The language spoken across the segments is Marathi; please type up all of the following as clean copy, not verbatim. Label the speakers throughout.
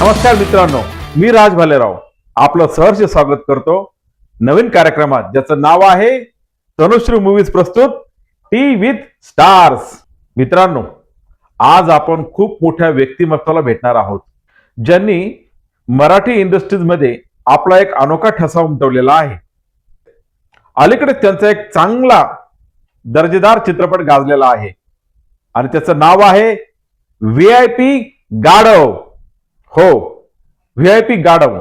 Speaker 1: नमस्कार मित्रांनो, मी राज भालेराव आपलं सहर्ष स्वागत करतो नवीन कार्यक्रमात, ज्याचं नाव आहे तनुश्री मूवीज प्रस्तुत टी विथ स्टार्स. मित्रांनो, आज आपण खूप मोठ्या व्यक्तिमत्वाला भेटणार आहोत, ज्यांनी मराठी इंडस्ट्रीज मध्ये आपला एक अनोखा ठसा उमटवलेला आहे. अलीकडे त्यांचा एक चांगला दर्जेदार चित्रपट गाजलेला आहे आणि त्याचं नाव आहे VIP गाढव. हो, VIP गाढव.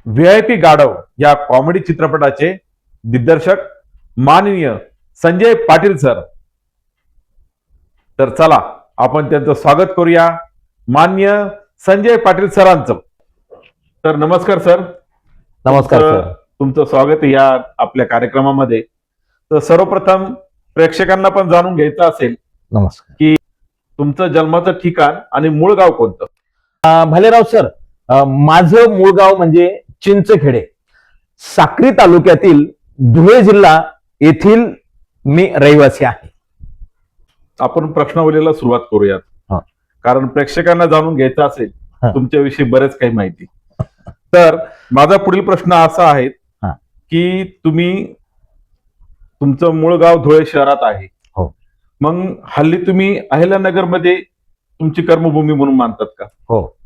Speaker 1: VIP गाढव या कॉमेडी चित्रपटाचे दिग्दर्शक माननीय संजय पाटील सर. तर चला आपण त्यांचं स्वागत करूया, माननीय संजय पाटील सरांचं. तर नमस्कार सर.
Speaker 2: नमस्कार सर.
Speaker 1: तुमचं स्वागत या आपल्या कार्यक्रमामध्ये. तर सर्वप्रथम प्रेक्षकांना पण जाणून घ्यायचं असेल
Speaker 2: नमस्कार
Speaker 1: की तुमचं जन्माचं ठिकाण आणि मूळ गाव कोणतं?
Speaker 2: भालेराव सर, माझं मूळ गाव म्हणजे चिंचखेडे, साक्री तालुक्यातील धुळे जिल्हा येथील मी रहिवासी आहे.
Speaker 1: आपण प्रश्नावलीला सुरुवात करूयात.
Speaker 2: हा.
Speaker 1: कारण प्रेक्षकांना जाणून घ्यायचं असेल
Speaker 2: हा.
Speaker 1: तुमच्याविषयी बरेच काही माहिती. तर माझा पुढील प्रश्न असा आहे
Speaker 2: हा.
Speaker 1: की तुमचं मूळ गाव धुळे शहरात आहे.
Speaker 2: हो.
Speaker 1: मग हल्ली तुम्ही अहिल्यानगर मध्ये तुमची कर्मभूमी म्हणून मानतात का?
Speaker 2: हो,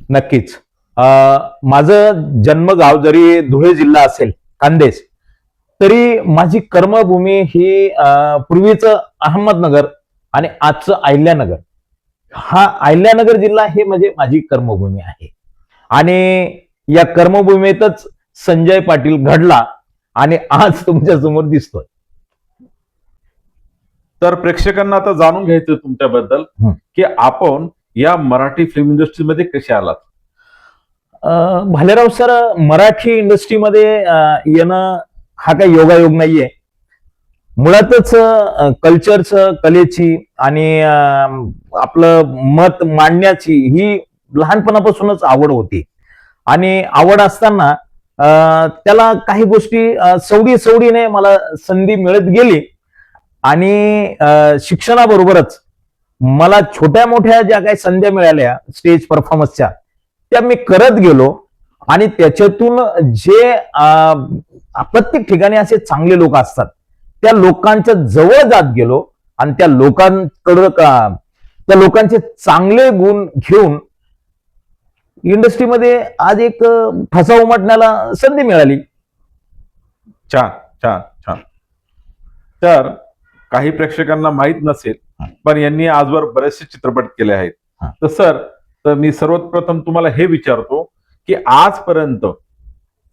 Speaker 2: नक्कीच. माझं जन्मगाव जरी धुळे जिल्हा असेल, खान्देश, तरी माझी कर्मभूमी ही पूर्वीचं अहमदनगर आणि आजचं अहिल्यानगर. हा अहिल्यानगर जिल्हा हे म्हणजे माझी कर्मभूमी आहे आणि या कर्मभूमीतच संजय पाटील घडला आणि आज तुमच्या समोर दिसतोय.
Speaker 1: तर प्रेक्षकांना आता जाणून घ्यायचं तुमच्याबद्दल की आपण या मराठी फिल्म इंडस्ट्रीमध्ये कसे आलात?
Speaker 2: भालेराव सर, मराठी इंडस्ट्रीमध्ये येणं हा काही योगायोग नाहीये. मुळातच कल्चरचं, कलेची आणि आपलं मत मांडण्याची ही लहानपणापासूनच आवड होती आणि आवड असताना त्याला काही गोष्टी सवडीने मला संधी मिळत गेली आणि शिक्षणाबरोबरच मला छोट्या मोठ्या ज्या काही संध्या मिळाल्या स्टेज परफॉर्मन्सच्या, त्या मी करत गेलो आणि त्याच्यातून जे प्रत्येक ठिकाणी असे चांगले लोक असतात त्या लोकांच्या जवळ जात गेलो आणि त्या लोकांचे चांगले गुण घेऊन इंडस्ट्रीमध्ये आज एक ठसा उमटण्याला संधी मिळाली.
Speaker 1: छान छान छान. तर काही प्रेक्षकांना माहित नसेल, पण यांनी आजवर बरेचसे चित्रपट केले आहेत. तर सर, तर मी सर्वप्रथम तुम्हाला हे विचारतो की आजपर्यंत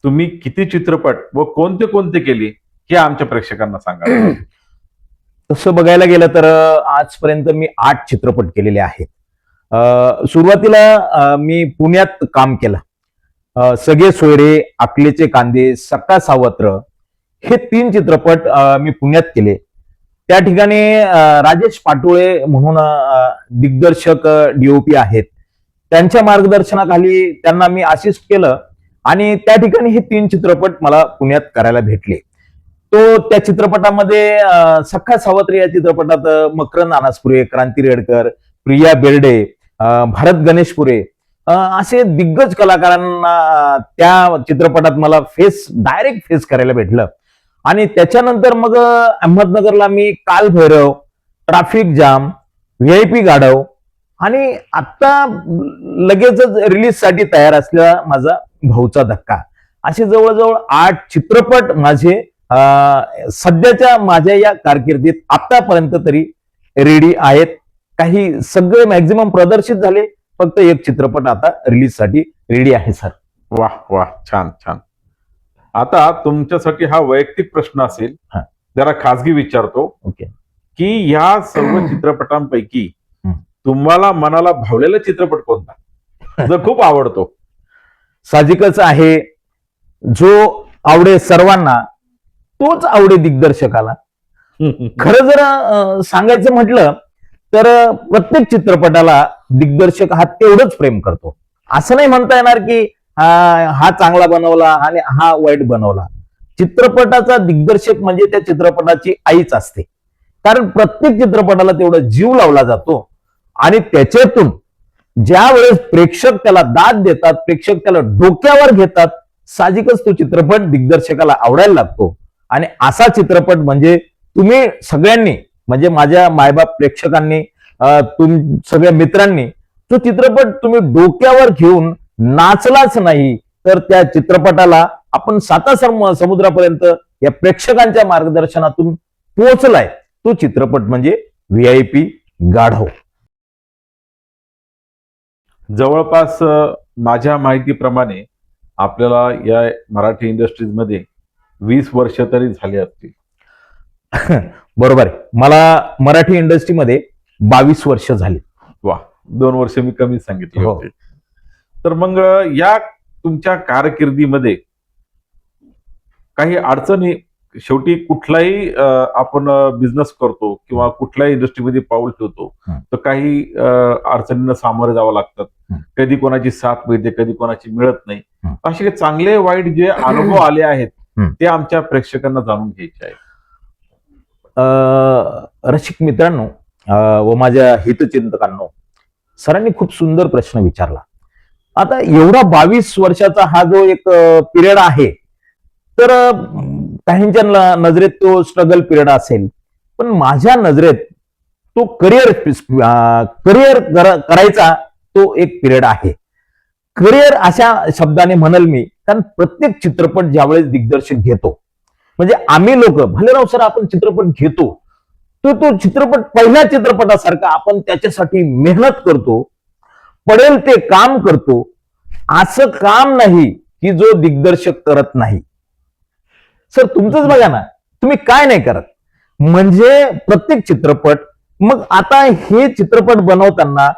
Speaker 1: तुम्ही किती चित्रपट व कोणते कोणते केले हे आमच्या प्रेक्षकांना सांगा.
Speaker 2: तसं बघायला गेलं तर आजपर्यंत मी 8 चित्रपट केलेले आहेत. सुरुवातीला मी पुण्यात काम केलं. सगळे सोयरे, अकलेचे कांदे, सक्का सावत्र हे 3 चित्रपट मी पुण्यात केले. त्या ठिकाणी राजेश पाटोळे म्हणून दिग्दर्शक DOP आहेत, त्यांच्या मार्गदर्शनाखाली त्यांना मी असिस्ट केलं आणि त्या ठिकाणी हे 3 चित्रपट मला पुण्यात करायला भेटले. त्या चित्रपटामध्ये सख्खा सावत्र या चित्रपटात मकरंद अनासपुरे, क्रांती रेडकर, प्रिया बेर्डे, भारत गणेशपुरे असे दिग्गज कलाकारांना त्या चित्रपटात मला डायरेक्ट फेस करायला भेटलं. आणि त्याच्यानंतर मग अहमदनगरला मी काल भैरव, ट्रॅफिक जाम, VIP गाढव आणि आता लगेचच रिलीज साठी तयार असलेला माझा भाऊचा धक्का, असे जवळजवळ 8 चित्रपट माझे सध्याच्या माझ्या या कारकिर्दीत आतापर्यंत तरी रेडी आहेत. काही सगळे मॅक्झिमम प्रदर्शित झाले, फक्त एक चित्रपट आता रिलीज साठी रेडी आहे सर.
Speaker 1: वाह वाह, छान छान. आता तुमच्यासाठी हा वैयक्तिक प्रश्न असेल, जरा खासगी विचारतो.
Speaker 2: ओके.
Speaker 1: की या सर्व चित्रपटांपैकी तुम्हाला मनाला भावलेला चित्रपट कोणता, जो खूप आवडतो?
Speaker 2: साहजिकच आहे, जो आवडे सर्वांना तोच आवडे दिग्दर्शकाला. खरं जर सांगायचं म्हटलं तर प्रत्येक चित्रपटाला दिग्दर्शक हा तेवढंच प्रेम करतो. असं नाही म्हणता येणार की हा चांगला बनवला आणि हा वाईट बनवला. चित्रपटाचा दिग्दर्शक म्हणजे त्या चित्रपटाची आईच असते, कारण प्रत्येक चित्रपटाला तेवढा जीव लावला जातो आणि त्याच्यातून ज्या वेळेस प्रेक्षक त्याला दाद देतात, प्रेक्षक त्याला डोक्यावर घेतात, साहजिकच तो चित्रपट दिग्दर्शकाला आवडायला लागतो. आणि असा चित्रपट म्हणजे तुम्ही सगळ्यांनी, म्हणजे माझ्या मायबाप प्रेक्षकांनी, सगळ्या मित्रांनी तो चित्रपट तुम्ही डोक्यावर घेऊन नाचलाच नाही तर त्या चित्रपटाला आपण समुद्रापर्यंत या प्रेक्षकांच्या मार्गदर्शनातून पोहोचलाय. तो चित्रपट म्हणजे VIP गाढव.
Speaker 1: जवळपास माझ्या माहितीप्रमाणे आपल्याला या मराठी इंडस्ट्रीजमध्ये 20 वर्ष तरी झाली असतील.
Speaker 2: बरोबर आहे. मला मराठी इंडस्ट्रीमध्ये 22 वर्ष झाली.
Speaker 1: वा, 2 वर्ष मी कमी सांगितले
Speaker 2: हो.
Speaker 1: होते. तर मग या तुमच्या कारकिर्दीमध्ये काही अडचणी, शेवटी कुठलाही आपण बिझनेस करतो किंवा कुठल्याही इंडस्ट्रीमध्ये पाऊल ठेवतो तर काही अडचणींना सामोरे जावं लागतात. कधी कोणाची साथ मिळते, कधी कोणाची मिळत नाही. असे चांगले वाईट जे अनुभव आले आहेत ते आमच्या प्रेक्षकांना जाणून घ्यायचे आहेत.
Speaker 2: रसिक मित्रांनो व माझ्या हितचिंतकांनो, सरांनी खूप सुंदर प्रश्न विचारला. आता एवढा 22 वर्षाचा हा जो एक पिरियड आहे, तर काहींच्या नजरेत तो स्ट्रगल पिरियड असेल, पण माझ्या नजरेत तो करिअर करायचा तो एक पिरियड आहे. करिअर अशा शब्दाने म्हणल मी, कारण प्रत्येक चित्रपट ज्यावेळेस दिग्दर्शक घेतो, म्हणजे आम्ही लोक भालेराव सर आपण चित्रपट घेतो, तो चित्रपट पहिल्या चित्रपटासारखा आपण त्याच्यासाठी मेहनत करतो, पडेल ते काम करतो. असं काम नाही की जो दिग्दर्शक करत नाही. सर तुमचंच बघा ना, तुम्ही काय नाही करत. म्हणजे प्रत्येक चित्रपट, मग आता हे चित्रपट बनवताना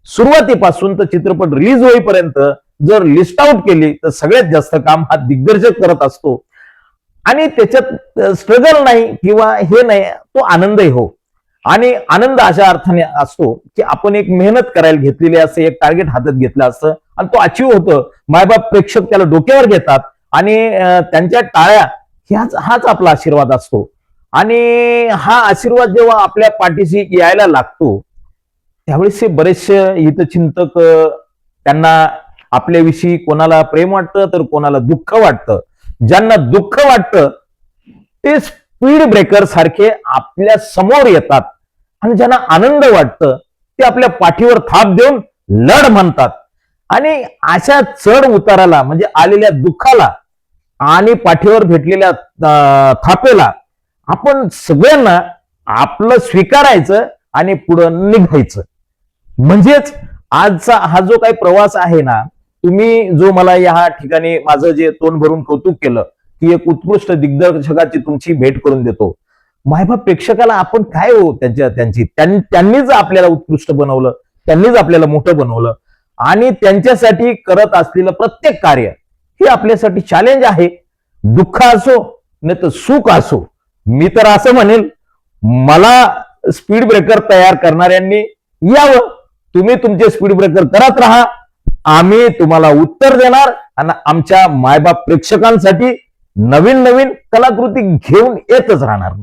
Speaker 2: सुरुवातीपासून तर चित्रपट रिलीज होईपर्यंत जर लिस्ट आउट केली तर सगळ्यात जास्त काम हा दिग्दर्शक करत असतो. आणि त्याच्यात स्ट्रगल नाही किंवा हे नाही, तो आनंदही हो. आणि आनंद अशा अर्थाने असतो की आपण एक मेहनत करायला घेतलेली असते, एक टार्गेट हातात घेतलं असतं आणि तो अचीव्ह होतं. मायबाप प्रेक्षक त्याला डोक्यावर घेतात आणि त्यांच्या टाळ्या हाच आपला आशीर्वाद असतो. आणि हा आशीर्वाद जेव्हा आपल्या पाठीशी यायला लागतो त्यावेळेस बरेचसे हितचिंतक, त्यांना आपल्याविषयी कोणाला प्रेम वाटतं तर कोणाला दुःख वाटतं. ज्यांना दुःख वाटतं ते स्पीड ब्रेकर सारखे आपल्या समोर येतात आणि ज्यांना आनंद वाटतं ते आपल्या पाठीवर थाप देऊन लढ म्हणतात. आणि अशा चढ उताराला, म्हणजे आलेल्या दुःखाला आणि पाठीवर भेटलेल्या थापेला आपण सगळ्यांना आपलं स्वीकारायचं आणि पुढं निघायचं. म्हणजेच आजचा हा जो काही प्रवास आहे ना, तुम्ही जो मला या ठिकाणी माझं जे तोंड भरून कौतुक केलं की एक उत्कृष्ट दिग्दर्शकाची तुमची भेट करून देतो. मायबाप प्रेक्षकाला आपण काय हो त्यांनीच आपल्याला उत्कृष्ट बनवलं, त्यांनीच आपल्याला मोठं बनवलं आणि त्यांच्यासाठी करत असलेलं प्रत्येक कार्य हे आपल्यासाठी चॅलेंज आहे. दुःख असो नाही तर सुख असो, मी तर असं म्हणेल, मला स्पीड ब्रेकर तयार करणाऱ्यांनी यावं. तुम्ही तुमचे स्पीड ब्रेकर करत राहा, आम्ही तुम्हाला उत्तर देणार आणि आमच्या मायबाप प्रेक्षकांसाठी नवीन नवीन कलाकृती घेऊन येतच राहणार.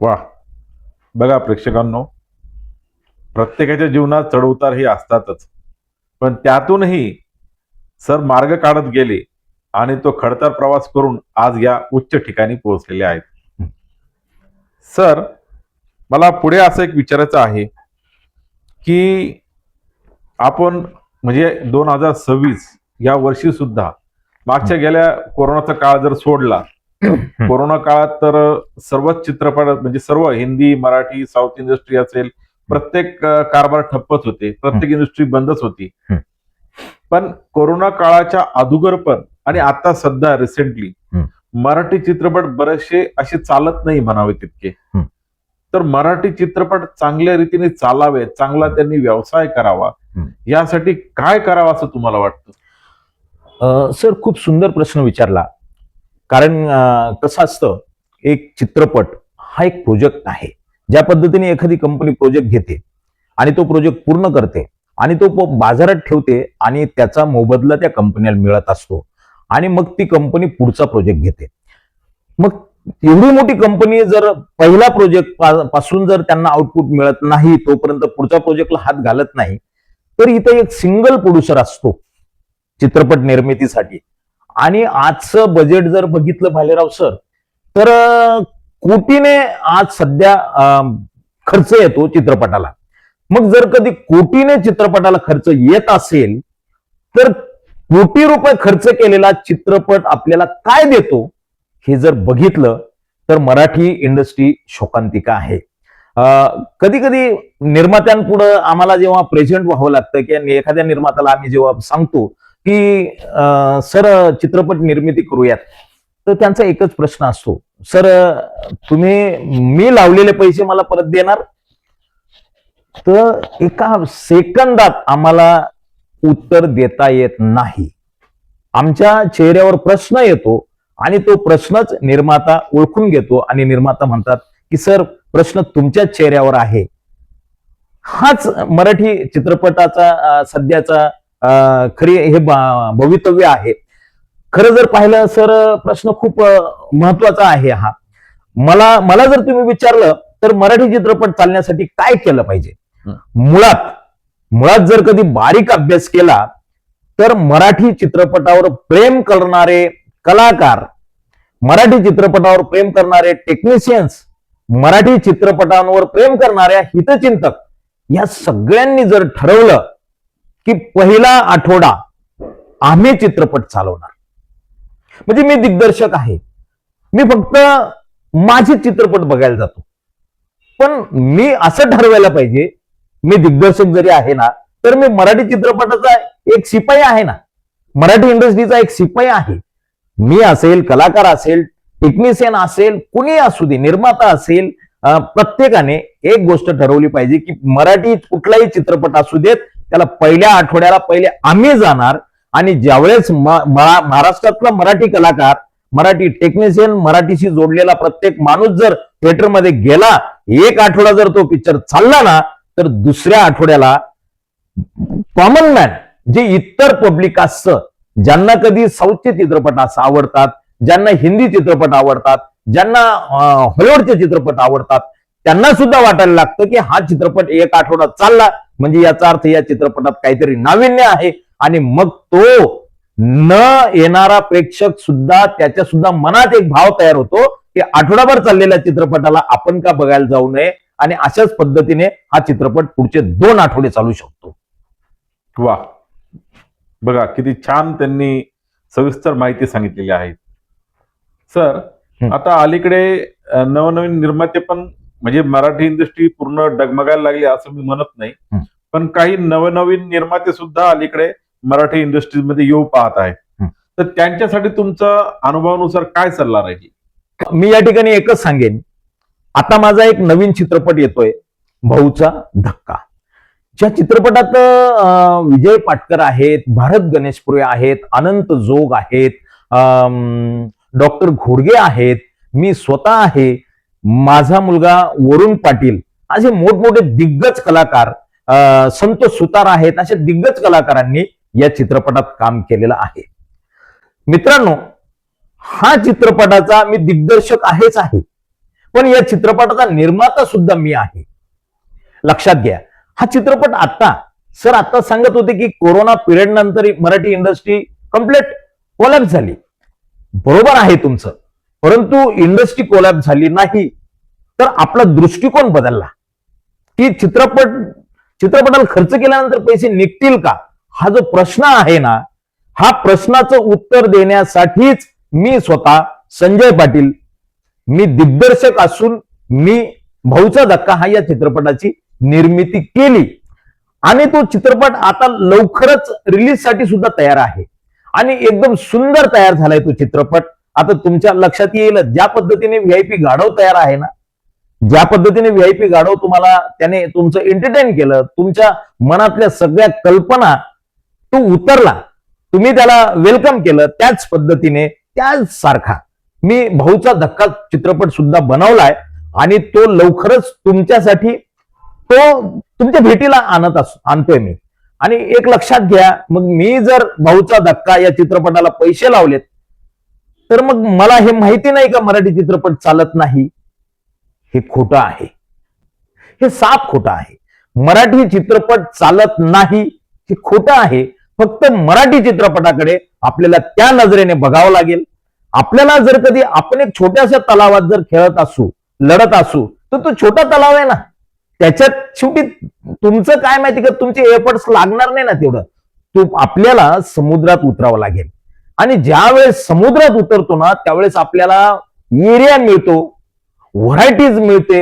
Speaker 1: वा, बघा प्रेक्षकांनो, प्रत्येकाच्या जीवनात चढउतार हे असतातच, पण त्यातूनही सर मार्ग काढत गेले आणि तो खडतर प्रवास करून आज या उच्च ठिकाणी पोहोचलेले आहेत. सर, मला पुढे असं एक विचारायचं आहे की आपण म्हणजे 2026 या वर्षी सुद्धा, मागच्या गेल्या कोरोनाचा काळ जर सोडला, कोरोना काळात तर सर्वच चित्रपट म्हणजे सर्व हिंदी, मराठी, साऊथ इंडस्ट्री असेल, प्रत्येक कारभार ठप्पच होते, प्रत्येक इंडस्ट्री बंदच होती. पण कोरोना काळाच्या अगोदर पण आणि आता सध्या रिसेंटली मराठी चित्रपट बरेचसे असे चालत नाही म्हणावे तितके. तर मराठी चित्रपट चांगल्या रीतीने चालावे, चांगला त्यांनी व्यवसाय करावा, यासाठी काय करावं असं तुम्हाला वाटतं?
Speaker 2: सर खूप सुंदर प्रश्न विचारला. कारण कसं असतं, एक चित्रपट हा एक प्रोजेक्ट आहे. ज्या पद्धतीने एखादी कंपनी प्रोजेक्ट घेते आणि तो प्रोजेक्ट पूर्ण करते आणि तो बाजारात ठेवते आणि त्याचा मोबदला त्या कंपनीला मिळत असतो आणि मग ती कंपनी पुढचा प्रोजेक्ट घेते. मग एवढी मोठी कंपनी जर पहिला प्रोजेक्ट पासून जर त्यांना आउटपुट मिळत नाही, तोपर्यंत पुढच्या प्रोजेक्टला हात घालत नाही, तर इथं एक सिंगल प्रोड्युसर असतो चित्रपट निर्मितीसाठी. आणि आजचं बजेट जर बघितलं भालेराव सर, तर कोटीने आज सध्या खर्च येतो चित्रपटाला. मग जर कधी कोटीने चित्रपटाला खर्च येत असेल, तर कोटी रुपये खर्च केलेला चित्रपट आपल्याला काय देतो हे जर बघितलं तर मराठी इंडस्ट्री शोकांतिका आहे. कधी कधी निर्मात्यांपुढे आम्हाला जेव्हा प्रेझेंट व्हावं लागतं, की एखाद्या निर्मात्याला आम्ही जेव्हा सांगतो की सर चित्रपट निर्मिती करूयात, तर त्यांचा एकच प्रश्न असतो, सर तुम्ही मी लावलेले पैसे मला परत देणार? तर एका सेकंदात आम्हाला उत्तर देता येत नाही. आमच्या चेहऱ्यावर प्रश्न येतो आणि तो प्रश्नच निर्माता ओळखून घेतो आणि निर्माता म्हणतात की सर प्रश्न तुमच्याच चेहऱ्यावर आहे. हाच मराठी चित्रपटाचा सध्याचा खरी हे भवितव्य आहे. खरं जर पाहिलं सर, प्रश्न खूप महत्वाचा आहे हा. मला जर तुम्ही विचारलं तर मराठी चित्रपट चालण्यासाठी काय केलं पाहिजे, मुळात जर कधी बारीक अभ्यास केला तर मराठी चित्रपटावर प्रेम करणारे कलाकार, मराठी चित्रपटावर प्रेम करणारे टेक्निशियन्स, मराठी चित्रपटांवर प्रेम करणाऱ्या हितचिंतक या सगळ्यांनी जर ठरवलं की पहिला आठवडा आम्ही चित्रपट चालवणार, म्हणजे मी दिग्दर्शक आहे, मी फक्त माझे चित्रपट बघायला जातो, पण मी असं ठरवायला पाहिजे, मी दिग्दर्शक जरी आहे ना तर मी मराठी चित्रपटाचा एक शिपाई आहे ना, मराठी इंडस्ट्रीचा एक शिपाई आहे. मी असेल, कलाकार असेल, टेक्निशियन असेल, कुणी असू दे, निर्माता असेल, प्रत्येकाने एक गोष्ट ठरवली पाहिजे की मराठी कुठलाही चित्रपट असू देत, त्याला पहिल्या आठवड्याला पहिले आम्ही जाणार. आणि ज्यावेळेस महाराष्ट्रातला मराठी कलाकार, मराठी टेक्निशियन, मराठीशी जोडलेला प्रत्येक माणूस जर थिएटरमध्ये गेला, एक आठवडा जर तो पिक्चर चालला ना, तर दुसऱ्या आठवड्याला कॉमन मॅन, जे इतर पब्लिक असतं, ज्यांना कधी साऊथचे चित्रपट असं आवडतात, ज्यांना हिंदी चित्रपट आवडतात, ज्यांना हॉलिवूडचे चित्रपट आवडतात, त्यांना सुद्धा वाटायला लागतं की हा चित्रपट एक आठवडा चालला म्हणजे याचा अर्थ या चित्रपटात काहीतरी नाविन्य आहे. आणि मग तो न येणारा प्रेक्षक सुद्धा, त्याच्या सुद्धा मनात एक भाव तयार होतो की आठवडाभर चाललेल्या चित्रपटाला आपण का बघायला जाऊ नये, आणि अशाच पद्धतीने हा चित्रपट पुढचे 2 आठवडे चालू शकतो.
Speaker 1: वा, बघा किती छान त्यांनी सविस्तर माहिती सांगितलेली आहे. सर, आता अलीकडे नवनवीन निर्माते पण, म्हणजे मराठी इंडस्ट्री पूर्ण डगमगायला लागली असं मी म्हणत नाही, पण काही नवनवीन निर्माते सुद्धा अलीकडे मराठी इंडस्ट्रीमध्ये येऊ पाहत आहेत. तर त्यांच्यासाठी तुमचा अनुभवानुसार काय सल्ला राहील?
Speaker 2: मी या ठिकाणी एकच सांगेन, आता माझा एक नवीन चित्रपट येतोय, भाऊचा धक्का. ज्या चित्रपटात विजय पाटकर आहेत, भारत गणेशपुरे आहेत, अनंत जोग आहेत, डॉक्टर घोडगे आहेत, मी स्वतः आहे, माझा मुलगा वरुण पाटील, असे मोठमोठे दिग्गज कलाकार, संतोष सुतार आहेत, अशा दिग्गज कलाकारांनी या चित्रपटात काम केलेलं आहे. मित्रांनो, हा चित्रपटाचा मी दिग्दर्शक आहेच आहे, पण या चित्रपटाचा निर्माता सुद्धा मी आहे. लक्षात घ्या, हा चित्रपट आता सांगत होते की कोरोना पिरियड नंतर मराठी इंडस्ट्री कम्प्लीट कोलॅप्स झाली. बरोबर आहे तुमचं, परंतु इंडस्ट्री कोलॅप्स झाली नाही, तर आपला दृष्टिकोन बदलला की चित्रपटाला खर्च केल्यानंतर पैसे निघतील का, हा जो प्रश्न आहे ना, हा प्रश्नाचं उत्तर देण्यासाठीच मी स्वतः संजय पाटील, मी दिग्दर्शक असून मी भाऊचा धक्का हा या चित्रपटाची निर्मिती केली. आणि तो चित्रपट आता लवकरच रिलीज साठी सुद्धा तयार आहे आणि एकदम सुंदर तयार झालाय तो चित्रपट. आता तुमच्या लक्षात येईल, ज्या पद्धतीने व्हीआयपी गाढव तयार आहे ना, ज्या पद्धतीने व्हीआयपी गाढव तुम्हाला त्याने तुमचं एंटरटेन केलं, तुमच्या मनातल्या सगळ्या कल्पना तो उतरला, तुम्ही त्याला वेलकम केलं, त्याच पद्धतीने त्याच सारखा मी भाऊचा धक्का चित्रपट सुद्धा बनवलाय आणि तो लवकरच तुमच्यासाठी तो तुमच्या भेटीला आणतोय मी. आणि एक लक्षात घ्या, मग मी जर भाऊचा धक्का या चित्रपटाला पैसे लावलेत, तर मग मला हे माहिती नाही का मराठी चित्रपट चालत नाही? हे खोटं आहे, हे साफ खोटं आहे. मराठी चित्रपट चालत नाही हे खोटं आहे. फक्त मराठी चित्रपटाकडे आपल्याला त्या नजरेने बघावं लागेल. आपल्याला जर कधी आपण एक छोट्याशा तलावात जर खेळत असू, लढत असू, तर तो छोटा तलाव आहे ना, त्याच्यात शेवटी तुमचं काय माहिती का, तुमचे एफर्ट्स लागणार नाही ना तेवढं. तो आपल्याला समुद्रात उतरावं लागेल. आणि ज्या वेळेस समुद्रात उतरतो ना, त्यावेळेस आपल्याला एरिया मिळतो, व्हरायटीज मिळते,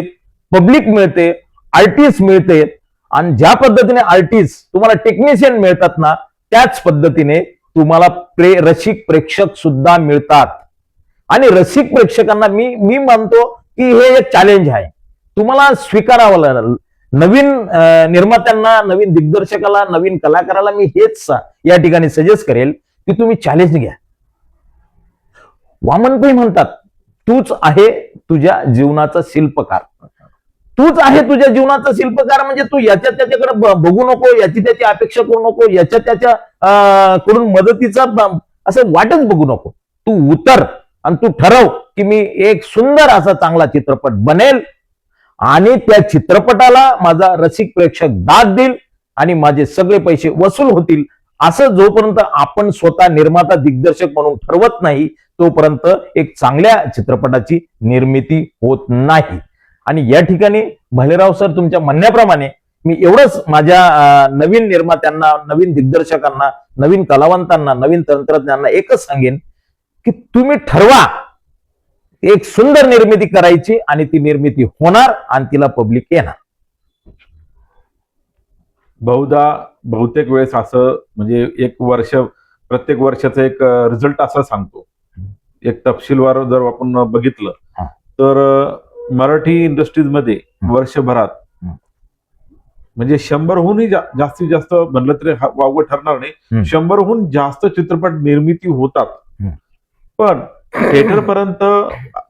Speaker 2: पब्लिक मिळते, आर्टिस्ट मिळते. आणि ज्या पद्धतीने आर्टिस्ट तुम्हाला टेक्निशियन मिळतात ना, त्याच पद्धतीने तुम्हाला रसिक प्रेक्षक सुद्धा मिळतात. आणि रसिक प्रेक्षकांना मी मानतो की हे एक चॅलेंज आहे, तुम्हाला स्वीकारावं लागेल. नवीन निर्मात्यांना, नवीन दिग्दर्शकाला, नवीन कलाकाराला मी हेच या ठिकाणी सजेस्ट करेल की तुम्ही चॅलेंज घ्या. वामनभाई म्हणतात, तूच आहे तुझ्या जीवनाचा शिल्पकार. तूच आहे तुझ्या जीवनाचा शिल्पकार म्हणजे तू याच्या त्याच्याकडे बघू नको, याची त्याची अपेक्षा करू नको, याच्या त्याच्या कडून मदतीचा असं वाटच बघू नको. तू उतर आणि तू ठरव की मी एक सुंदर असा चांगला चित्रपट बनेल आणि त्या चित्रपटाला माझा रसिक प्रेक्षक दाद देईल आणि माझे सगळे पैसे वसूल होतील. असं जोपर्यंत आपण स्वतः निर्माता दिग्दर्शक म्हणून ठरवत नाही, तोपर्यंत एक चांगल्या चित्रपटाची निर्मिती होत नाही. आणि या ठिकाणी भालेराव सर, तुमच्या म्हणण्याप्रमाणे मी एवढंच माझ्या नवीन निर्मात्यांना, नवीन दिग्दर्शकांना, नवीन कलावंतांना, नवीन तंत्रज्ञांना एकच सांगेन की तुम्ही ठरवा एक सुंदर निर्मिती करायची आणि ती निर्मिती होणार आणि तिला पब्लिक येणार.
Speaker 1: बहुतेक वेळेस असं म्हणजे प्रत्येक वर्षाचा एक रिझल्ट असा सांगतो. एक तपशीलवार जर आपण बघितलं तर मराठी इंडस्ट्रीजमध्ये वर्षभरात म्हणजे 100हूनही जास्तीत जास्त म्हणलं तरी वावगं ठरणार नाही, 100हून जास्त चित्रपट निर्मिती होतात. पण थिएटर पर्यंत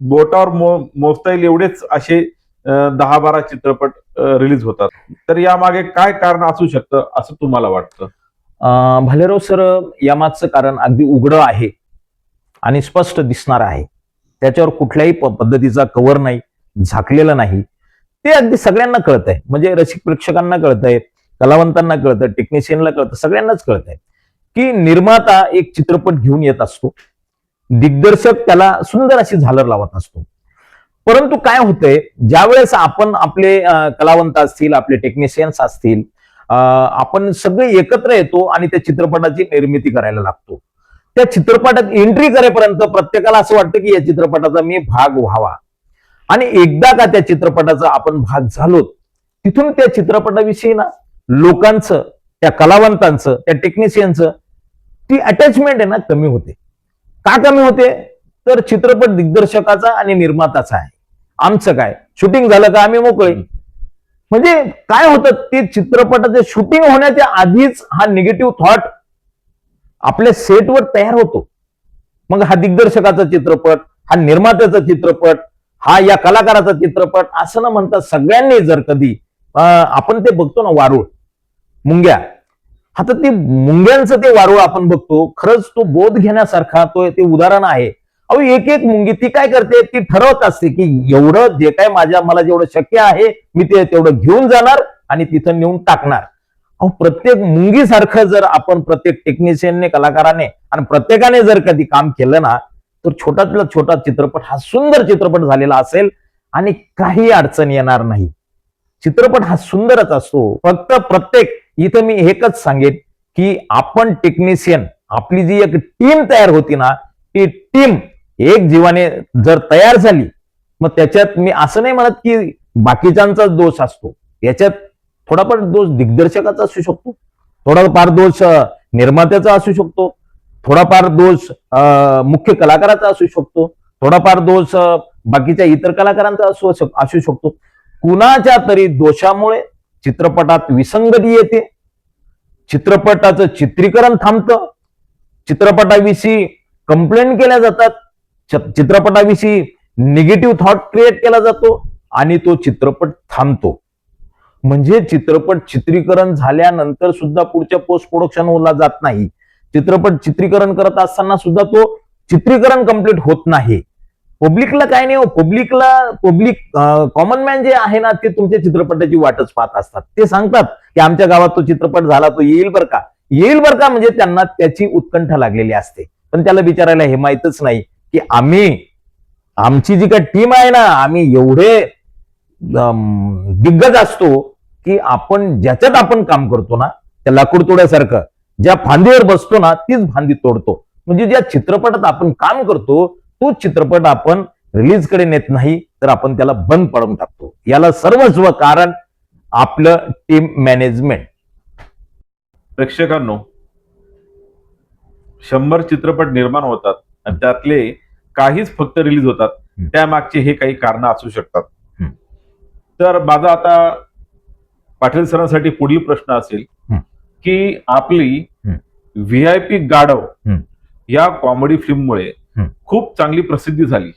Speaker 1: बोटावर मोजता येईल एवढेच असे 10-12 चित्रपट रिलीज होतात. तर यामागे काय कारण असू शकतं असं तुम्हाला वाटतं?
Speaker 2: भालेराव सर, यामागचं कारण अगदी उघडं आहे आणि स्पष्ट दिसणार आहे. त्याच्यावर कुठल्याही पद्धतीचा कव्हर नाही, झाकलेलं नाही. ते अगदी सगळ्यांना कळत आहे. म्हणजे रसिक प्रेक्षकांना कळत आहे, कलावंतांना कळतं, टेक्निशियनला कळतं, सगळ्यांनाच कळत आहे की निर्माता एक चित्रपट घेऊन येत असतो, दिग्दर्शक त्याला सुंदर अशी झालर लावत असतो. परंतु काय होतंय, ज्यावेळेस आपण आपले कलावंत असतील, आपले टेक्निशियन्स असतील, आपण सगळे एकत्र येतो आणि त्या चित्रपटाची निर्मिती करायला लागतो. त्या चित्रपटात एंट्री करेपर्यंत प्रत्येकाला असं वाटतं की या चित्रपटाचा मी भाग व्हावा. आणि एकदा का त्या चित्रपटाचा आपण भाग झालो, तिथून त्या चित्रपटाविषयी ना लोकांचं, त्या कलावंतांचं, त्या टेक्निशियनचं ती अटॅचमेंट आहे ना कमी होते. का कमी होते? तर चित्रपट दिग्दर्शकाचा आणि निर्माताचा आहे. आमचं काय, शूटिंग झालं का आम्ही मोकळे. म्हणजे काय होतं, ते चित्रपटाचे शूटिंग होण्याच्या आधीच हा निगेटिव्ह थॉट आपल्या सेटवर तयार होतो. मग हा दिग्दर्शकाचा चित्रपट, हा निर्मात्याचा चित्रपट, हा या कलाकाराचा चित्रपट असं न म्हणता सगळ्यांनी जर कधी आपण ते बघतो ना वारूळ, मुंग्या, आता ते मुंग्यांचं ते वारूळ आपण बघतो, खरंच तो बोध घेण्यासारखा तो ते उदाहरण आहे. अहो, एक एक मुंगी ती काय करते, ती ठरवत असते की एवढं जे काय मला जेवढं शक्य आहे मी ते तेवढं घेऊन जाणार आणि तिथं नेऊन टाकणार. अहो, प्रत्येक मुंगीसारखं जर आपण प्रत्येक टेक्निशियनने, कलाकाराने आणि प्रत्येकाने जर कधी काम केलं ना, तर छोट्यातला छोटा चित्रपट हा सुंदर चित्रपट झालेला असेल आणि काही अडचण येणार नाही. चित्रपट हा सुंदरच असतो. फक्त प्रत्येक इथं मी एकच सांगेन की आपण टेक्निशियन, आपली जी एक टीम तयार होती ना, ती टीम एक जीवाने जर तयार झाली, मग त्याच्यात मी असं नाही म्हणत की बाकीच्यांचा दोष असतो. याच्यात थोडाफार दोष दिग्दर्शकाचा असू शकतो, थोडाफार दोष निर्मात्याचा असू शकतो, थोडाफार दोष मुख्य कलाकाराचा असू शकतो, थोडाफार दोष बाकीच्या इतर कलाकारांचा असू शकतो. कुणाच्या तरी दोषामुळे चित्रपटात विसंगती येते, चित्रपटाचं चित्रीकरण थांबतं, चित्रपटाविषयी कंप्लेंट केल्या जातात, चित्रपटाविषयी निगेटिव्ह थॉट क्रिएट केला जातो आणि तो चित्रपट थांबतो. म्हणजे चित्रपट चित्रीकरण झाल्यानंतर सुद्धा पुढच्या पोस्ट प्रोडक्शनला जात नाही. चित्रपट चित्रीकरण करत असताना सुद्धा तो चित्रीकरण कंप्लीट होत नाही. पब्लिकला काय नाही हो, पब्लिक कॉमन मॅन जे आहे ना, ते तुमच्या चित्रपटाची वाटच पाहत असतात. ते सांगतात की आमच्या गावात तो चित्रपट झाला, तो येईल बरं का, येईल बरं का, म्हणजे त्यांना त्याची उत्कंठा लागलेली असते. पण त्याला विचारायला हे माहीतच नाही की आमची जी काही टीम आहे ना, आम्ही एवढे दिग्गज असतो की आपण ज्याच्यात आपण काम करतो ना, त्या लाकूड तोड्यासारखं ज्या फांदीवर बसतो ना तीच फांदी तोडतो. म्हणजे ज्या चित्रपटात आपण काम करतो तोच चित्रपट आपण रिलीज कडे नेत नाही, तर आपण त्याला बंद पाडून टाकतो. याला सर्वस्व कारण आपलं टीम मॅनेजमेंट.
Speaker 1: प्रेक्षकांनो, 100 चित्रपट निर्माण होतात आणि त्यातले काहीच फक्त रिलीज होतात. त्यामागचे हे काही कारण असू शकतात. तर माझा आता पाटील सरांसाठी पुढील प्रश्न असेल की आपली व्हीआयपी गाढव या कॉमेडी फिल्ममुळे खूप चांगली प्रसिद्धी झाली.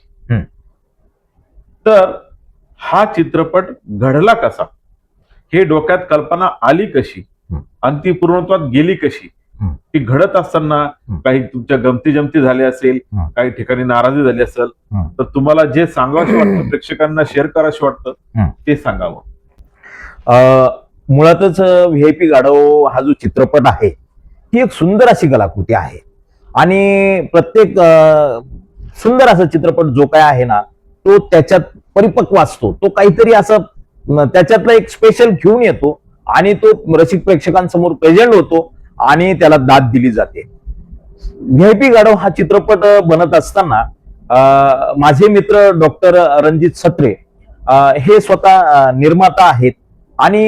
Speaker 1: तर हा चित्रपट घडला कसा, हे डोक्यात कल्पना आली कशी आणि ती पूर्णत्वात गेली कशी? ती घडत असताना काही तुमच्या गमती जमती झाल्या असेल, काही ठिकाणी नाराजी झाली असेल, तर तुम्हाला जे सांगावं वाटतं, प्रेक्षकांना शेअर करावं वाटतं ते सांगावं.
Speaker 2: मुळातच व्हीआयपी गाढव हा जो चित्रपट आहे ही एक सुंदर अशी कलाकृती आहे आणि प्रत्येक सुंदर असा चित्रपट जो काय आहे ना तो त्याच्यात परिपक्व असतो. तो काहीतरी असं त्याच्यातला एक स्पेशल घेऊन येतो आणि तो रसिक प्रेक्षकांसमोर प्रेझेंट होतो आणि त्याला दाद दिली जाते. व्हीआयपी गाढव हा चित्रपट बनत असताना माझे मित्र डॉक्टर रणजित सत्रे हे स्वतः निर्माता आहेत आणि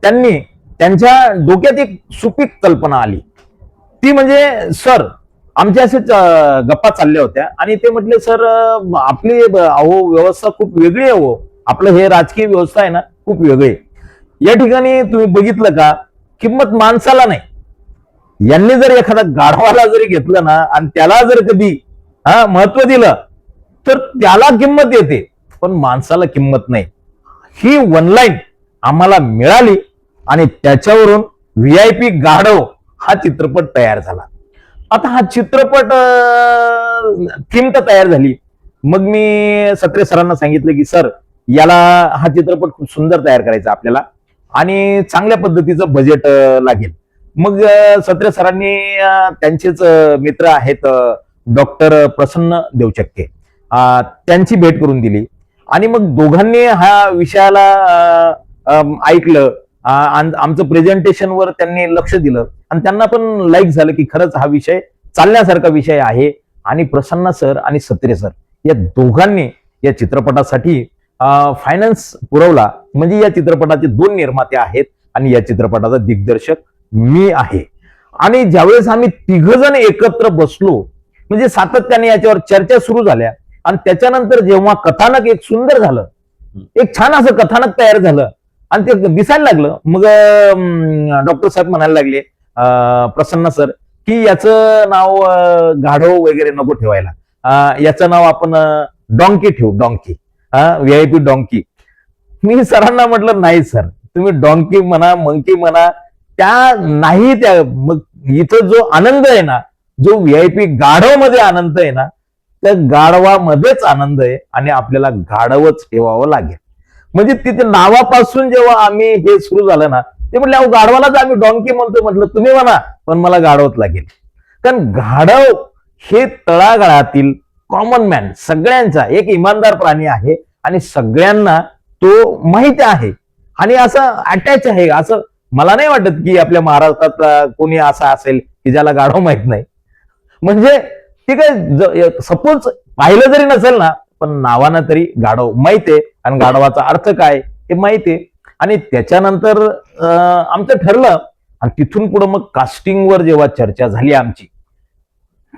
Speaker 2: त्यांनी त्यांच्या डोक्यात एक सुपीक कल्पना आली. ती म्हणजे सर आमच्या असेच गप्पा चालल्या होत्या आणि ते म्हटले, सर आपली व्यवस्था खूप वेगळी आहे हो, आपलं हे राजकीय व्यवस्था आहे ना खूप वेगळी आहे. या ठिकाणी तुम्ही बघितलं का, किंमत माणसाला नाही. यांनी जर एखादा गाढवाला जरी घेतलं ना आणि त्याला जर कधी महत्व दिलं तर त्याला किंमत येते, पण माणसाला किंमत नाही. ही वनलाईन आम्हाला मिळाली आणि त्याच्यावरून व्हीआयपी गाढव हा चित्रपट तयार झाला. आता हा चित्रपट थीम तर तयार झाली. मग मी सत्रे सरांना सांगितलं की सर याला हा चित्रपट खूप सुंदर तयार करायचा आपल्याला आणि चांगल्या पद्धतीचं बजेट लागेल. मग सत्रे सरांनी त्यांचेच मित्र आहेत डॉक्टर प्रसन्न देवचक्के त्यांची भेट करून दिली आणि मग दोघांनी हा विषयाला ऐकलं. आमचं प्रेझेंटेशनवर त्यांनी लक्ष दिलं आणि त्यांना पण लाईक झालं की खरंच हा विषय चालण्यासारखा विषय आहे. आणि प्रसन्न सर आणि सत्रे सर या दोघांनी या चित्रपटासाठी फायनान्स पुरवला. म्हणजे या चित्रपटाचे 2 निर्माते आहेत आणि या चित्रपटाचा दिग्दर्शक मी आहे. आणि ज्यावेळेस आम्ही 3 जण एकत्र बसलो म्हणजे सातत्याने याच्यावर चर्चा सुरू झाल्या आणि त्याच्यानंतर जेव्हा कथानक एक सुंदर झालं, एक छान असं कथानक तयार झालं आणि ते दिसायला लागलं, मग डॉक्टर साहेब म्हणायला लागले प्रसन्न सर की याचं नाव गाढव वगैरे नको ठेवायला, याचं नाव आपण डॉंकी ठेवू, डॉंकी, व्हीआयपी डॉंकी. मी सरांना म्हटलं नाही सर, तुम्ही डॉंकी म्हणा मंकी म्हणा त्या नाही, त्या मग इथं जो आनंद आहे ना, जो व्हीआयपी गाढव मध्ये आनंद आहे ना, त्या गाढवामध्येच आनंद आहे आणि आपल्याला गाढवच ठेवावं लागेल. म्हणजे तिथे नावापासून जेव्हा आम्ही हे सुरू झालं ना, ते म्हटले अहो गाढवालाच आम्ही डॉंकी म्हणतो. म्हटलं तुम्ही म्हणा पण मला गाढवच लागेल. कारण गाढव हे तळागाळातील कॉमन मॅन सगळ्यांचा एक इमानदार प्राणी आहे आणि सगळ्यांना तो माहिती आहे आणि असं अटॅच आहे. असं मला नाही वाटत की आपल्या महाराष्ट्रात कोणी असा असेल की ज्याला गाढव माहित नाही. म्हणजे ठीक आहे, सपोज पाहिलं जरी नसेल ना पण नावानं तरी गाढव माहिती आहे आणि गाढवाचा अर्थ काय हे माहिती आहे. आणि त्याच्यानंतर आमचं ठरलं आणि तिथून पुढे मग कास्टिंगवर जेव्हा चर्चा झाली आमची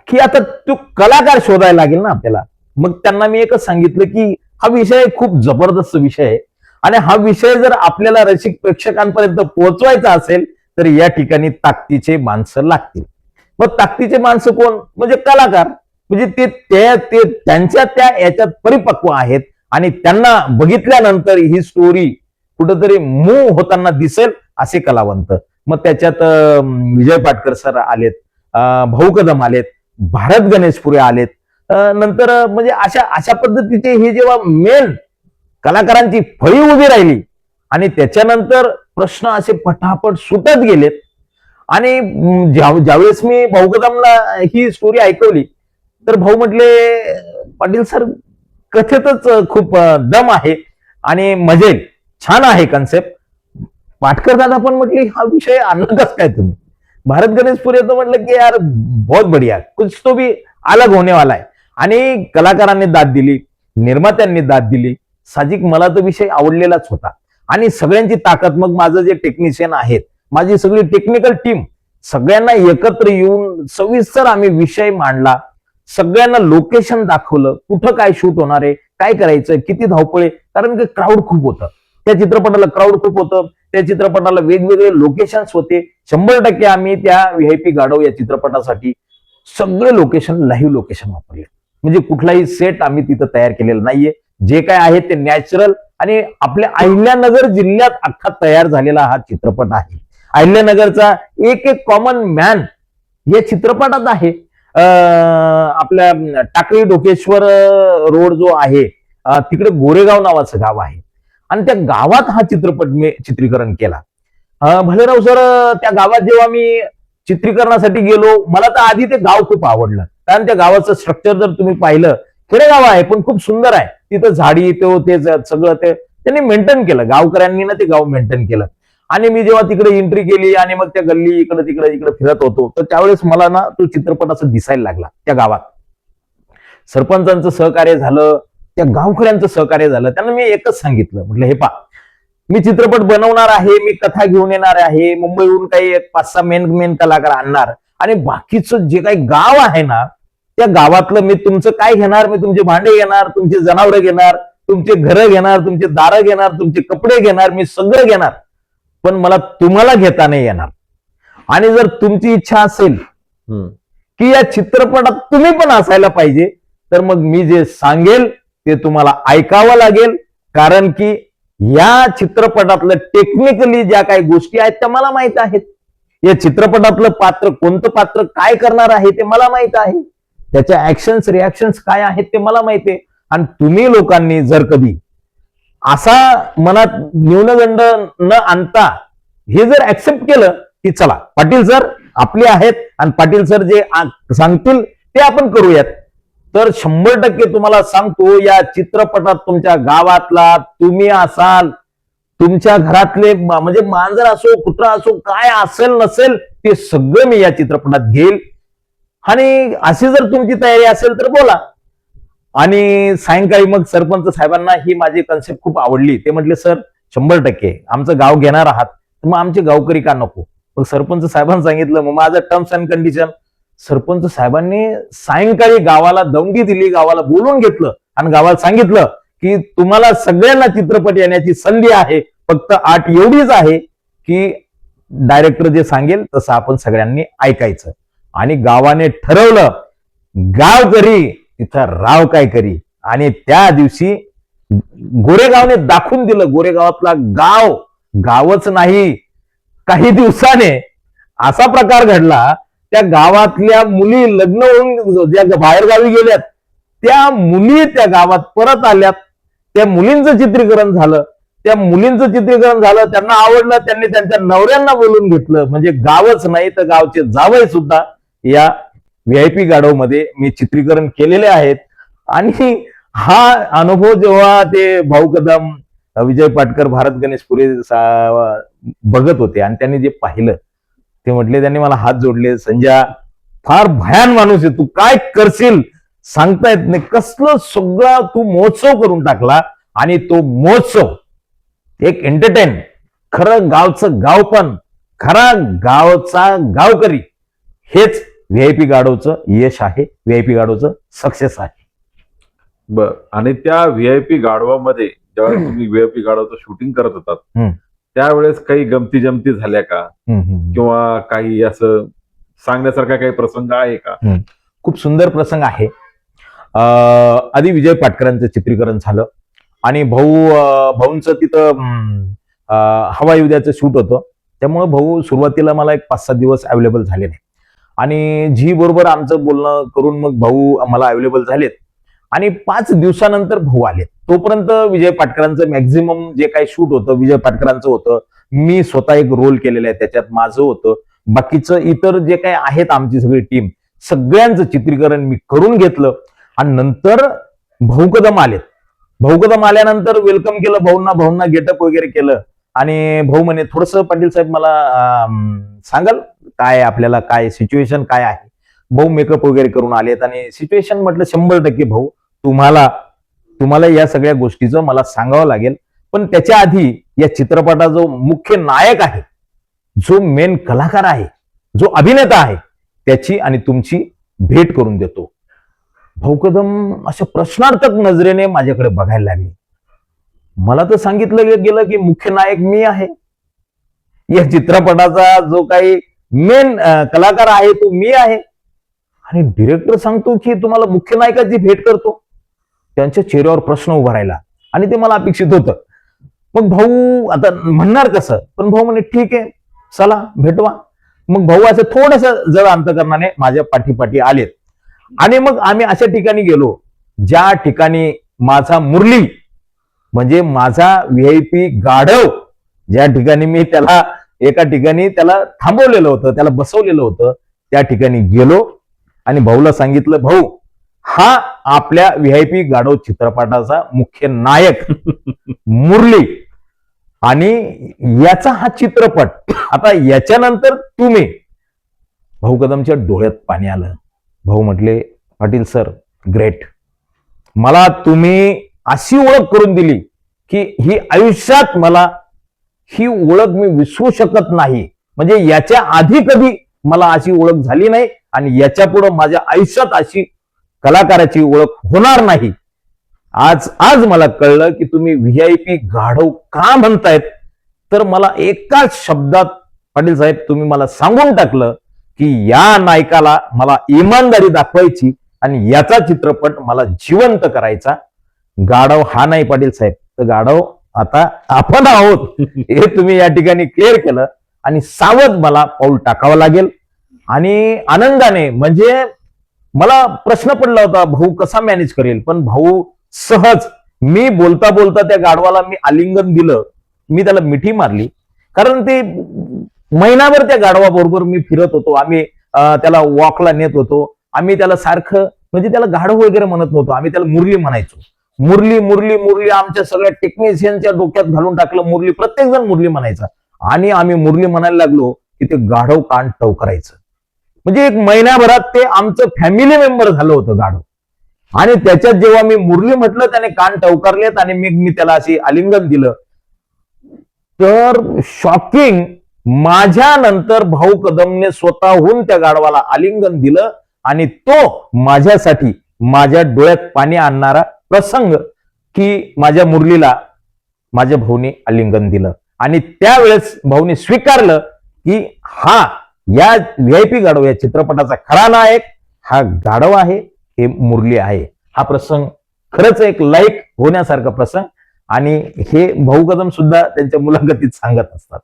Speaker 2: की आता तो कलाकार शोधायला लागेल ना आपल्याला. मग त्यांना मी एकच सांगितलं की हा विषय खूप जबरदस्त विषय आहे आणि हा विषय जर आपल्याला रसिक प्रेक्षकांपर्यंत पोहोचवायचा असेल तर या ठिकाणी ताकदीचे माणसं लागतील. मग ताकदीचे माणसं कोण, म्हणजे कलाकार. म्हणजे ते त्यांच्या त्या याच्यात परिपक्व आहेत आणि त्यांना बघितल्यानंतर ही स्टोरी कुठंतरी मूव्ह होताना दिसेल असे कलावंत. मग त्याच्यात विजय पाटकर सर आलेत, भाऊ कदम आलेत, भारत गणेशपुरे आलेत. नंतर म्हणजे अशा पद्धतीचे हे जेव्हा मेन कलाकारांची फळी उभी राहिली आणि त्याच्यानंतर प्रश्न असे पटापट सुटत गेलेत आणि ज्यावेळेस मी भाऊ कदमला ही स्टोरी ऐकवली तर भाऊ म्हटले, पाटील सर कथेतच खूप दम आहे आणि मजेल, छान आहे कन्सेप्ट. पाटकर दादा पण म्हटले, हा विषय आणला कस काय तुम्ही? भारत गणेश पुरे तो म्हटलं की यार बहुत बढ़िया, कुछ तो भी अलग होने वाला है. आणि कलाकारांनी दाद दिली, निर्मात्यांनी दाद दिली. साहजिक मला तो विषय आवडलेलाच होता. आणि सगळ्यांची ताकद, मग माझं जे टेक्निशियन आहेत, माझी सगळी टेक्निकल टीम, सगळ्यांना एकत्र येऊन सविस्तर आम्ही विषय मांडला. सगळ्यांना लोकेशन दाखवलं, कुठं काय शूट होणार आहे, काय करायचं, किती धावपळे, कारण की क्राऊड खूप होतं त्या चित्रपटाला, क्राऊड खूप होतं त्या चित्रपटाला, वेगवेगळे लोकेशन्स होते. 100% आम्ही त्या व्हीआयपी गाढव या चित्रपटासाठी सगळे लोकेशन, लाईव्ह लोकेशन वापरले. म्हणजे कुठलाही सेट आम्ही तिथं तयार केलेला नाहीये. जे काय आहे ते नॅचरल आणि आपल्या अहिल्यानगर जिल्ह्यात अख्खा तयार झालेला हा चित्रपट आहे. अहिल्यानगरचा एक एक कॉमन मॅन या चित्रपटात आहे. आपल्या टाकळी ढोकेश्वर रोड जो आहे तिकडे गोरेगाव नावाचं गाव आहे आणि त्या गावात हा चित्रपट मी चित्रीकरण केला. भलेराव सर, त्या गावात जेव्हा मी चित्रीकरणासाठी गेलो, मला तर आधी ते गाव खूप आवडलं. कारण त्या गावाचं स्ट्रक्चर जर तुम्ही पाहिलं, खेडेगाव आहे पण खूप सुंदर आहे. तिथं झाडी ते सगळं ते त्यांनी मेंटेन केलं, गावकऱ्यांनी ना ते गाव मेंटेन केलं. आणि मी जेव्हा तिकडे एंट्री केली आणि मग त्या गल्ली इकडे तिकडे फिरत होतो, तर त्यावेळेस मला ना तो चित्रपट असं दिसायला लागला. त्या गावात सरपंचांचं सहकार्य झालं, त्या गावकऱ्यांचं सहकार्य झालं. त्यांना मी एकच सांगितलं, म्हटलं हे पहा, मी चित्रपट बनवणार आहे, मी कथा घेऊन येणार आहे, मुंबईहून काही 5-6 मेन कलाकार आणणार आणि बाकीचं जे काही गाव आहे ना, त्या गावातलं मी तुमचं काय घेणार, मी तुमचे भांडे घेणार, तुमचे जनावरं घेणार, तुमचे घरं घेणार, तुमचे दारं घेणार, तुमचे कपडे घेणार, मी सगळं घेणार, पण मला तुम्हाला घेता नाही येणार. आणि जर तुमची इच्छा असेल की या चित्रपटात तुम्ही पण असायला पाहिजे, तर मग मी जे सांगेल ते तुम्हाला ऐकावं लागेल. कारण की या चित्रपटातलं टेक्निकली ज्या काही गोष्टी आहेत त्या मला माहित आहेत. या चित्रपटातलं पात्र, कोणतं पात्र काय करणार आहे ते मला माहित आहे. त्याच्या ऍक्शन्स रिॲक्शन्स काय आहेत ते मला माहिती आहे. आणि तुम्ही लोकांनी जर कधी असा मनात न्यूनगंड न आणता हे जर ऍक्सेप्ट केलं की चला पाटील सर आपले आहेत आणि पाटील सर जे सांगतील ते आपण करूयात, तर 100% तुम्हाला सांगतो, या चित्रपटात तुमच्या गावातला तुम्ही असाल, तुमच्या घरातले म्हणजे मांजर असो, कुत्रा असो, काय असेल नसेल ते सगळं मी या चित्रपटात घेईल. आणि अशी जर तुमची तयारी असेल तर बोला. आणि सायंकाळी मग सरपंच साहेबांना ही माझी कन्सेप्ट खूप आवडली. ते म्हटले, सर 100% आमचं गाव घेणार आहात, तर मग आमचे गावकरी का नको? मग सरपंच साहेबांनी सांगितलं, मग माझं टर्म्स अँड कंडिशन. सरपंच साहेबांनी सायंकाळी गावाला दौंडी दिली, गावाला बोलवून घेतलं आणि गावाला सांगितलं की तुम्हाला सगळ्यांना चित्रपट येण्याची संधी आहे, फक्त अट एवढीच आहे की डायरेक्टर जे सांगेल तसं आपण सगळ्यांनी ऐकायचं. आणि गावाने ठरवलं, गाव करी तिथं राव काय करी. आणि त्या दिवशी गोरेगावने दाखवून दिलं, गोरेगावातला गाव गावच नाही. काही दिवसाने असा प्रकार घडला, त्या गावातल्या मुली लग्न होऊन ज्या बाहेर गावी गेल्यात त्या मुली त्या गावात परत आल्यात. त्या मुलींचं चित्रीकरण झालं, त्यांना आवडलं, त्यांनी त्यांच्या नवऱ्यांना बोलून घेतलं. म्हणजे गावच नाही तर गावचे जावई सुद्धा या व्हीआयपी गाढव मध्ये मी चित्रीकरण केलेले आहेत. आणि हा अनुभव जेव्हा ते भाऊ कदम, विजय पाटकर, भारत गणेश पुरे बघत होते आणि त्यांनी जे पाहिलं ते म्हटले, त्यांनी मला हात जोडले, संजय फार भयान माणूस आहे, तू काय करशील सांगता येत नाही, कसलं सगळं तू महोत्सव करून टाकला. आणि तो महोत्सव एक एंटरटेन, खरं गावचं गाव पण खरा गावचा गावकरी, हेच व्हीआयपी गाढवचं यश आहे, व्हीआयपी गाढवचं सक्सेस आहे.
Speaker 1: बर. आणि त्या व्हीआयपी गाढवामध्ये जेव्हा तुम्ही व्हीआयपी गाढवचं शूटिंग करत होतात त्यावेळेस काही गमती जमती झाल्या का, किंवा काही असं सांगण्यासारखा काही प्रसंग आहे का?
Speaker 2: खूप सुंदर प्रसंग आहे. आधी विजय पाटकरांचं चित्रीकरण झालं आणि भाऊंचं तिथं हवाई उद्याचं शूट होतं. त्यामुळे भाऊ सुरुवातीला मला एक 5-7 दिवस अवेलेबल झाले नाही. आणि झी बरोबर आमचं बोलणं करून मग भाऊ मला अवेलेबल झालेत आणि 5 दिवसानंतर भाऊ आले. तोपर्यंत विजय पाटकरांचं मॅक्झिमम जे काही शूट होतं विजय पाटकरांचं होतं. मी स्वतः एक रोल केलेला आहे त्याच्यात, माझं होतं. बाकीचं इतर जे काही आहेत आमची सगळी टीम, सगळ्यांचं चित्रीकरण मी करून घेतलं. आणि नंतर भाऊ कदम आलेत. भाऊ कदम आल्यानंतर वेलकम केलं भाऊंना गेटअप वगैरे केलं. आणि भाऊ म्हणे थोडस पाटील साहेब मला सांगाल काय आपल्याला काय सिच्युएशन काय आहे. भाऊ मेकअप वगैरे करून आलेत आणि सिच्युएशन म्हटलं 100% भाऊ तुम्हाला या सगळ्या गोष्टीचं मला सांगावं लागेल. पण त्याच्या आधी या चित्रपटाचा जो मुख्य नायक आहे, जो मेन कलाकार आहे, जो अभिनेता आहे, त्याची आणि तुमची भेट करून देतो. भाऊ कदम अशा प्रश्नार्थक नजरेने माझ्याकडे बघायला लागले. मला तर सांगितलं गेलं की मुख्य नायक मी आहे, या चित्रपटाचा जो काही मेन कलाकार आहे तो मी आहे. आणि डिरेक्टर सांगतो की तुम्हाला मुख्य नायकाची भेट करतो. त्यांच्या चेहऱ्यावर प्रश्न उभा राहिला आणि ते मला अपेक्षित होतं. मग भाऊ आता म्हणणार कसं, पण भाऊ म्हणे ठीक आहे चला भेटवा. मग भाऊ असं थोडस जड अंतकरणाने माझ्या पाठीपाठी आलेत. आणि मग आम्ही अशा ठिकाणी गेलो ज्या ठिकाणी माझा मुरली म्हणजे माझा व्हीआयपी गाढव, ज्या ठिकाणी मी त्याला एका ठिकाणी त्याला थांबवलेलं होतं, त्याला बसवलेलं होतं, त्या ठिकाणी गेलो आणि भाऊला सांगितलं भाऊ हा आपल्या व्हीआयपी गाढव चित्रपटाचा मुख्य नायक मुरली आणि याचा हा चित्रपट. आता याच्यानंतर तुम्ही. भाऊ कदमच्या डोळ्यात पाणी आलं. भाऊ म्हटले पाटील सर ग्रेट, मला तुम्ही अशी ओळख करून दिली की ही आयुष्यात मला ही ओळख मी विसरू शकत नाही. म्हणजे याच्या आधी कधी मला अशी ओळख झाली नाही आणि याच्या पुढे माझ्या आयुष्यात अशी कलाकाराची ओळख होणार नाही. आज मला कळलं की तुम्ही व्हीआयपी गाढव का म्हणतायत. तर मला एकाच शब्दात पाटील साहेब तुम्ही मला सांगून टाकलं की या नायकाला मला इमानदारी दाखवायची आणि याचा चित्रपट मला जिवंत करायचा. गाढव हा नाही पाटील साहेब, तर गाढव आता आपण आहोत हे तुम्ही या ठिकाणी क्लिअर केलं. आणि सावध मला पाऊल टाकावं लागेल. आणि आनंदाने म्हणजे मला प्रश्न पडला होता भाऊ कसा मॅनेज करेल, पण भाऊ सहज, मी बोलता बोलता त्या गाढवाला मी आलिंगन दिलं, मी त्याला मिठी मारली. कारण ते महिनाभर त्या गाढवाबरोबर मी फिरत होतो, आम्ही त्याला वॉकला नेत होतो. आम्ही त्याला सारखं म्हणजे त्याला गाढव वगैरे म्हणत नव्हतो, आम्ही त्याला मुरली म्हणायचो. मुरली मुरली मुरली आमच्या सगळ्या टेक्निशियनच्या डोक्यात घालून टाकलं मुरली, प्रत्येक जण मुरली म्हणायचा. आणि आम्ही मुरली म्हणायला लागलो की ते गाढव कान टवकरायचं. म्हणजे एक महिन्याभरात ते आमचं फॅमिली मेंबर झालं होतं गाढव. आणि त्याच्यात जेव्हा मी मुरली म्हटलं त्याने कान टवकारलेत आणि मी त्याला अशी आलिंगन दिलं. तर शॉकिंग, माझ्या नंतर भाऊ कदमने स्वतःहून त्या गाढवाला आलिंगन दिलं आणि तो माझ्यासाठी माझ्या डोळ्यात पाणी आणणारा प्रसंग की माझ्या मुरलीला माझ्या भाऊने आलिंगन दिलं. आणि त्यावेळेस भाऊने स्वीकारलं की हा या व्हीआयपी गाढव या चित्रपटाचा खरा नायक हा गाढव आहे, हे मुरली आहे. हा प्रसंग खरंच एक लाईक होण्यासारखा प्रसंग. आणि हे भाऊ कदम सुद्धा त्यांच्या मुलाखतीत सांगत असतात.